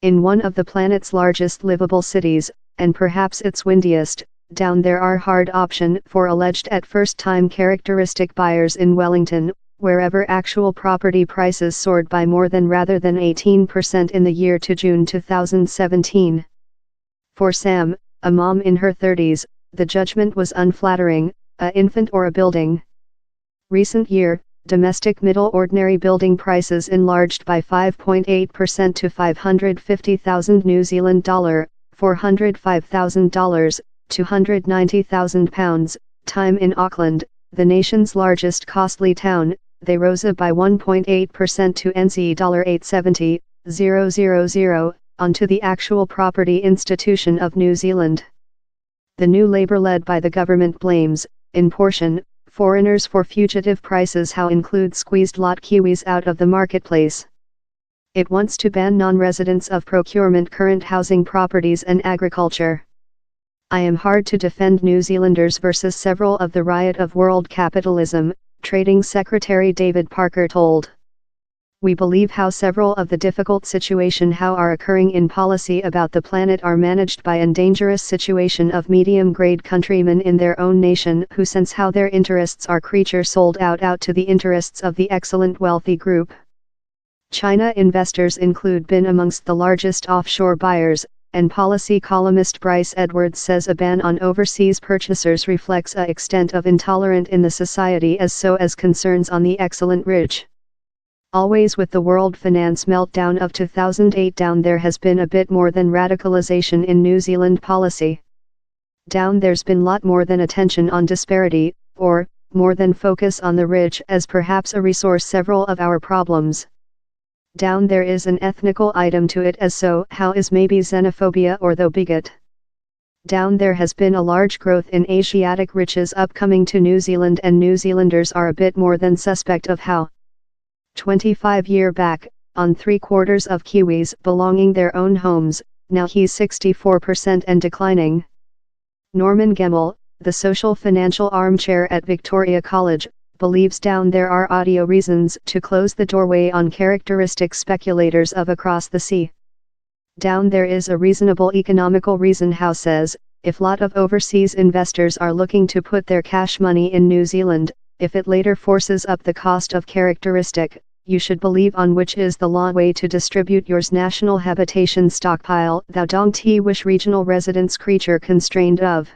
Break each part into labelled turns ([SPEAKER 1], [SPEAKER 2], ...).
[SPEAKER 1] In one of the planet's largest livable cities, and perhaps its windiest, down there are hard option for alleged at first time characteristic buyers in Wellington, wherever actual property prices soared by more than rather than 18% in the year to June 2017. For Sam, a mom in her 30s, the judgment was unflattering: a infant or a building. Recent year, domestic middle ordinary building prices enlarged by 5.8% to 550,000 New Zealand dollar, $405,000, £290,000, time in Auckland, the nation's largest costly town. They rose by 1.8% to NZ $870,000, onto the actual property institution of New Zealand. The new Labour led by the government blames, in portion, foreigners for fugitive prices, how include squeezed lot Kiwis out of the marketplace. It wants to ban non-residents of procurement current housing properties and agriculture. I am hard to defend New Zealanders versus several of the riot of world capitalism, Trading Secretary David Parker told. We believe how several of the difficult situation how are occurring in policy about the planet are managed by an dangerous situation of medium-grade countrymen in their own nation who sense how their interests are creature sold out to the interests of the excellent wealthy group. China investors include been amongst the largest offshore buyers, and policy columnist Bryce Edwards says a ban on overseas purchasers reflects a extent of intolerance in the society as so as concerns on the excellent rich. Always with the world finance meltdown of 2008 down there has been a bit more than radicalization in New Zealand policy. Down there's been lot more than attention on disparity, or, more than focus on the rich as perhaps a resource several of our problems. Down there is an ethnical item to it as so how is maybe xenophobia or though bigot. Down there has been a large growth in Asiatic riches upcoming to New Zealand and New Zealanders are a bit more than suspect of how. 25 year back, on 3/4 of Kiwis belonging their own homes, now he's 64% and declining. Norman Gemmell, the social financial armchair at Victoria College, believes down there are audio reasons to close the doorway on characteristic speculators of across the sea. Down there is a reasonable economical reason how says, if lot of overseas investors are looking to put their cash money in New Zealand, if it later forces up the cost of characteristic, you should believe on which is the law way to distribute yours national habitation stockpile thou dong ti wish regional residents creature constrained of.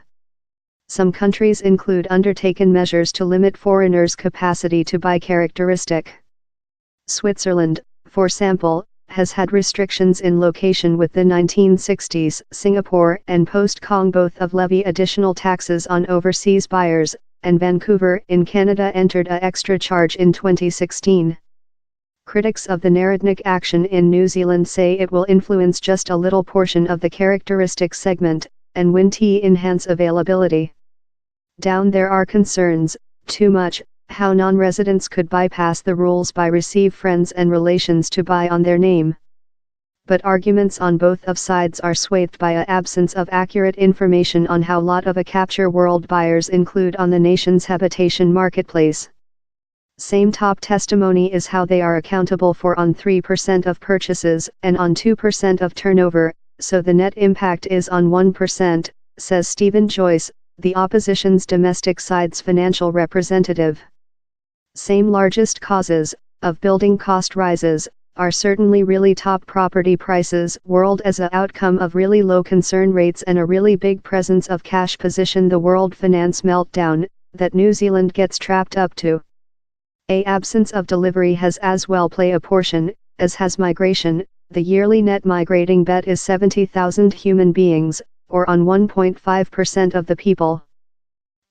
[SPEAKER 1] Some countries include undertaken measures to limit foreigners' capacity to buy characteristic. Switzerland, for example, has had restrictions in location with the 1960s. Singapore and post-Kong both of levy additional taxes on overseas buyers, and Vancouver in Canada entered a extra charge in 2016. Critics of the Narodnik action in New Zealand say it will influence just a little portion of the characteristic segment, and win to enhance availability. Down there are concerns, too much, how non-residents could bypass the rules by receive friends and relations to buy on their name. But arguments on both of sides are swathed by a absence of accurate information on how lot of a capture world buyers include on the nation's habitation marketplace. Same top testimony is how they are accountable for on 3% of purchases and on 2% of turnover, so the net impact is on 1%, says Stephen Joyce, the opposition's domestic side's financial representative. Same largest causes of building cost rises are certainly really top property prices world as a outcome of really low concern rates and a really big presence of cash position the world finance meltdown that New Zealand gets trapped up to. A absence of delivery has as well play a portion, as has migration. The yearly net migrating bet is 70,000 human beings, or on 1.5% of the people.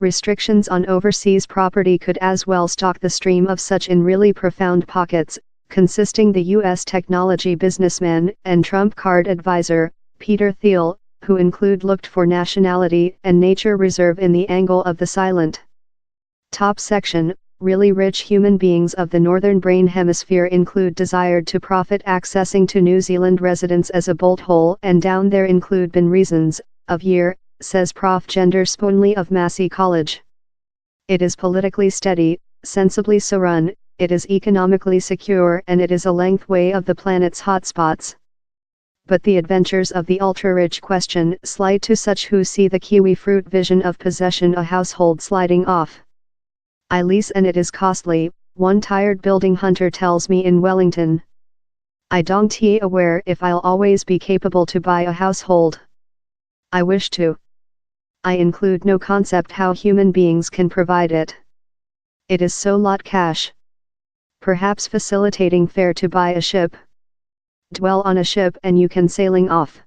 [SPEAKER 1] Restrictions on overseas property could as well stop the stream of such in really profound pockets, consisting the U.S. technology businessman and Trump card advisor, Peter Thiel, who include looked for nationality and nature reserve in the angle of the silent. Top section, really rich human beings of the northern brain hemisphere include desired to profit accessing to New Zealand residents as a bolt hole and down there include been reasons, of year, says Prof. Gender Spoonley of Massey College. It is politically steady, sensibly so run, it is economically secure and it is a length way of the planet's hotspots. But the adventures of the ultra-rich question slide to such who see the kiwi fruit vision of possession a household sliding off. I lease and it is costly, one tired building hunter tells me in Wellington. I don't aware if I'll always be capable to buy a household. I wish to. I include no concept how human beings can provide it. It is so lot cash. Perhaps facilitating fare to buy a ship. Dwell on a ship and you can sailing off.